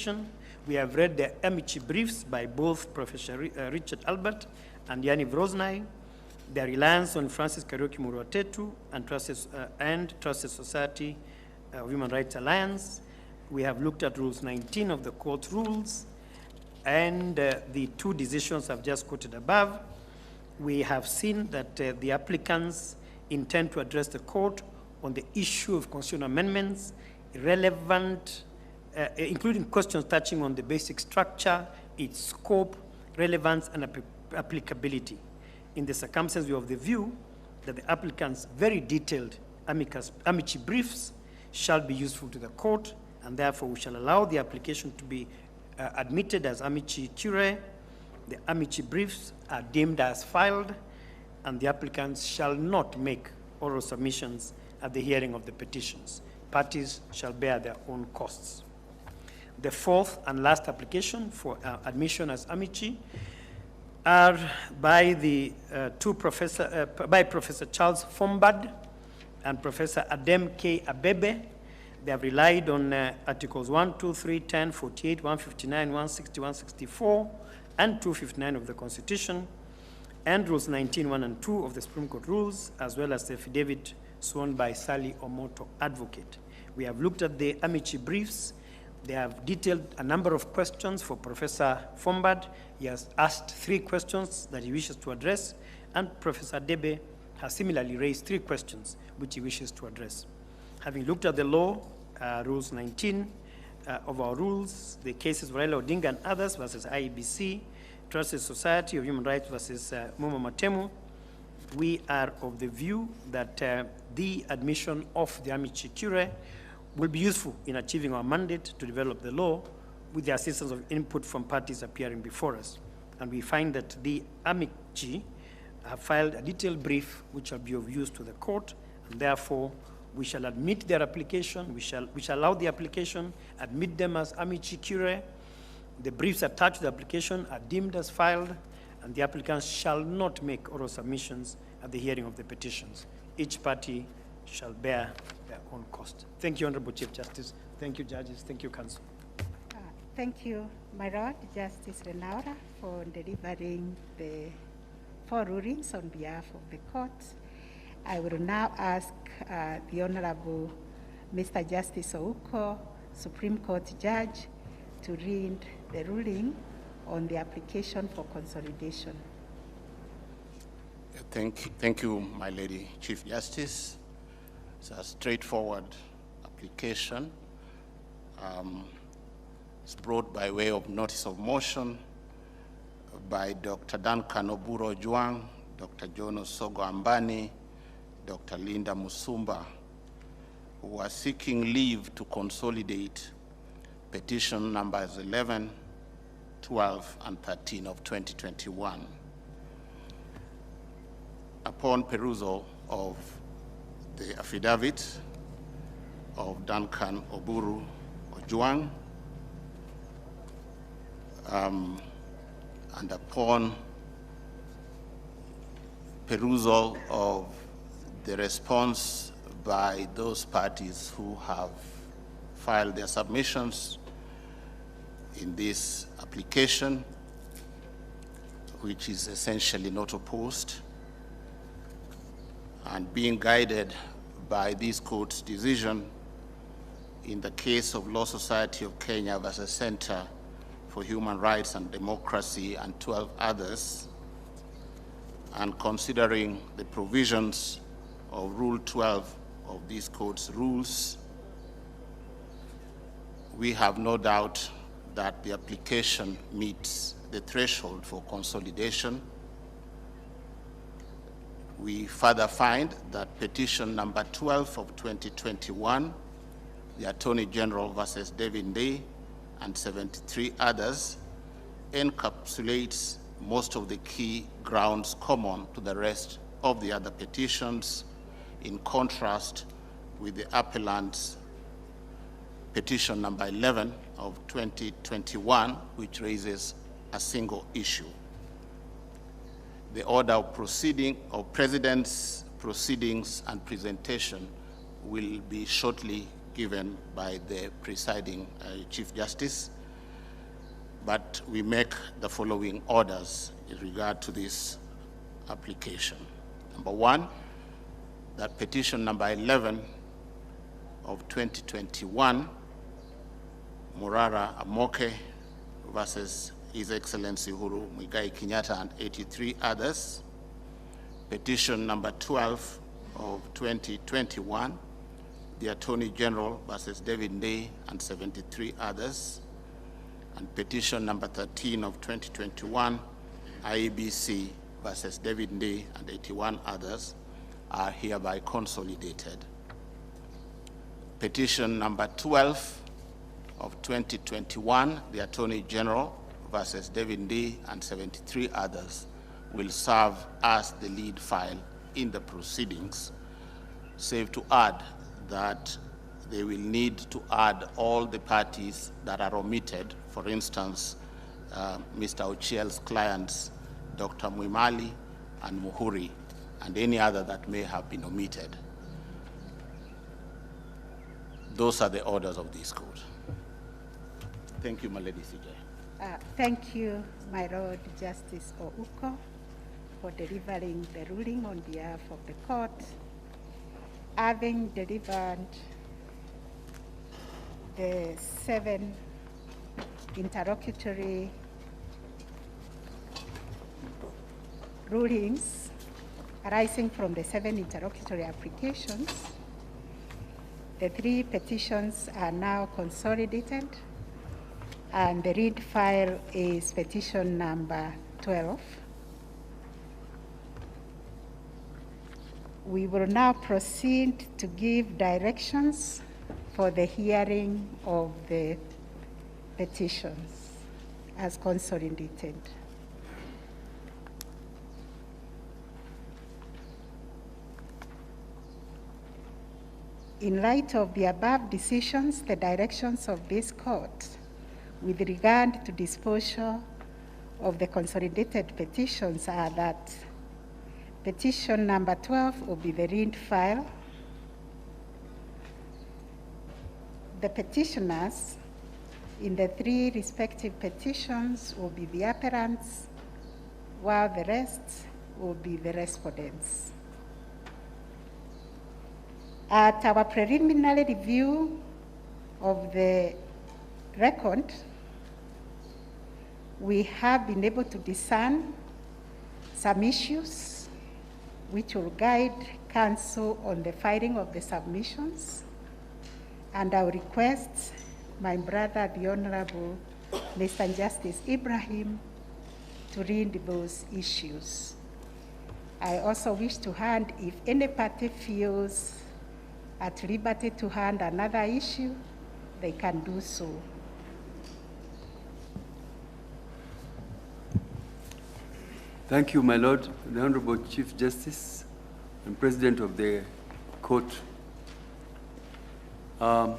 application. We have read the amici briefs by both Professor Richard Albert and Yaniv Rosnai, their reliance on Francis Kariuki Muruatetu and Trusted Society of Human Rights Alliance. We have looked at Rules 19 of the court rules and the two decisions I've just quoted above. We have seen that the applicants intend to address the court on the issue of constitutional amendments, relevant, including questions touching on the basic structure, its scope, relevance, and applicability. In the circumstances, we have the view that the applicants' very detailed amici briefs shall be useful to the court, and therefore we shall allow the application to be admitted as amici curiae. The amici briefs are deemed as filed, and the applicants shall not make oral submissions at the hearing of the petitions. Parties shall bear their own costs. The fourth and last application for admission as amici are by by Professor Charles Fombad and Professor Adem K. Abebe. They have relied on Articles 1, 2, 3, 10, 48, 159, 160, 164, and 259 of the Constitution, and Rules 19, 1 and 2 of the Supreme Court rules, as well as the affidavit sworn by Sally Omoto, advocate. We have looked at the amici briefs. They have detailed a number of questions for Professor Fombad. He has asked 3 questions that he wishes to address, and Professor Debe has similarly raised 3 questions which he wishes to address. Having looked at the law, Rules 19 of our rules, the cases of Raila Odinga and others versus IEBC, Trusted Society of Human Rights versus Mumo Matemu, we are of the view that the admission of the amici curiae will be useful in achieving our mandate to develop the law with the assistance of input from parties appearing before us. And we find that the amici have filed a detailed brief which shall be of use to the court, and therefore we shall admit their application, we shall allow the application, admit them as amici curiae. The briefs attached to the application are deemed as filed, and the applicants shall not make oral submissions at the hearing of the petitions. Each party shall bear their own cost. Thank you, Honorable Chief Justice. Thank you, judges. Thank you, Counsel. Thank you, my Lord, Justice Renaura, for delivering the 4 rulings on behalf of the court. I will now ask the Honorable Mr. Justice Ouko, Supreme Court Judge, to read the ruling on the application for consolidation. Thank you, my Lady Chief Justice. It's a straightforward application. It's brought by way of notice of motion by Dr. Duncan Oburo Juang, Dr. Jono Sogo Ambani, Dr. Linda Musumba, who are seeking leave to consolidate petition numbers 11, 12, and 13 of 2021. Upon perusal of the affidavit of Duncan Oburu Ojuang, and upon perusal of the response by those parties who have filed their submissions in this application, which is essentially not opposed, and being guided by this court's decision in the case of Law Society of Kenya versus Center for Human Rights and Democracy and 12 others, and considering the provisions of Rule 12 of these court's rules, we have no doubt that the application meets the threshold for consolidation. We further find that petition number 12 of 2021, the Attorney General versus David Day and 73 others, encapsulates most of the key grounds common to the rest of the other petitions, in contrast with the appellant's petition number 11 of 2021, which raises a single issue. The order of proceeding of President's proceedings and presentation will be shortly given by the presiding Chief Justice, but we make the following orders in regard to this application. Number one, that petition number 11 of 2021, Murara Amoke versus His Excellency Uhuru Muigai Kenyatta and 83 others. Petition number 12 of 2021, the Attorney General versus David Ndei and 73 others. And petition number 13 of 2021, IEBC versus David Ndei and 81 others are hereby consolidated. Petition number 12 of 2021, the Attorney General versus David Ndei and 73 others will serve as the lead file in the proceedings, save to add that they will need to add all the parties that are omitted, for instance, Mr. Ochiel's clients, Dr. Mwimali and Muhuri, and any other that may have been omitted. Those are the orders of this court. Thank you, my lady CJ. Thank you, my Lord Justice Ouko, for delivering the ruling on behalf of the court. Having delivered the 7 interlocutory rulings arising from the 7 interlocutory applications, the 3 petitions are now consolidated, and the read file is petition number 12. We will now proceed to give directions for the hearing of the petitions as consolidated. In light of the above decisions, the directions of this court with regard to disposal of the consolidated petitions are that petition number 12 will be the read file. The petitioners in the 3 respective petitions will be the appellants, while the rest will be the respondents. At our preliminary review of the record, we have been able to discern some issues which will guide counsel on the filing of the submissions, and I will request my brother, the Honorable Mr. Justice Ibrahim, to read those issues. I also wish to hand, if any party feels at liberty to hand another issue, they can do so. Thank you, my Lord, the Honorable Chief Justice and President of the Court. The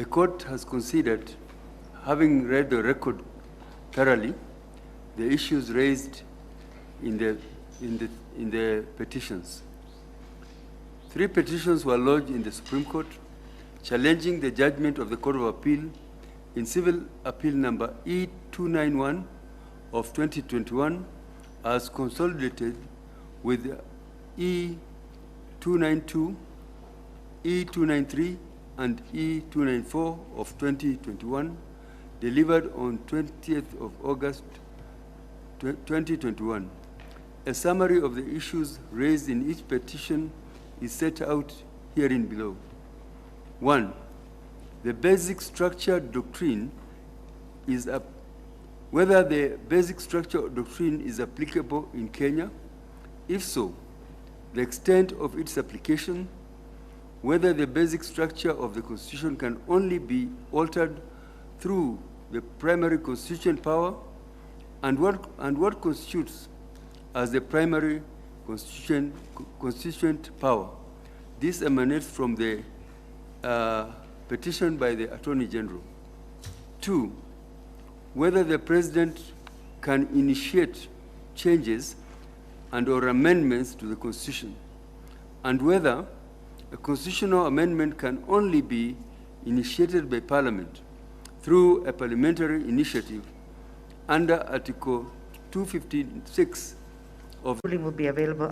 Court has considered, having read the record thoroughly, the issues raised in the petitions. 3 petitions were lodged in the Supreme Court, challenging the judgment of the Court of Appeal in Civil Appeal number E291 of 2021 as consolidated with E292, E293, and E294 of 2021, delivered on 20th of August 2021. A summary of the issues raised in each petition is set out herein below. 1. The basic structure doctrine is whether the basic structure doctrine is applicable in Kenya. If so, the extent of its application, whether the basic structure of the Constitution can only be altered through the primary constituent power, and what constitutes as the primary constituent power. This emanates from the petition by the Attorney General. 2, whether the President can initiate changes and/or amendments to the Constitution, and whether a constitutional amendment can only be initiated by Parliament, through a parliamentary initiative under Article 256 of Ruling will be available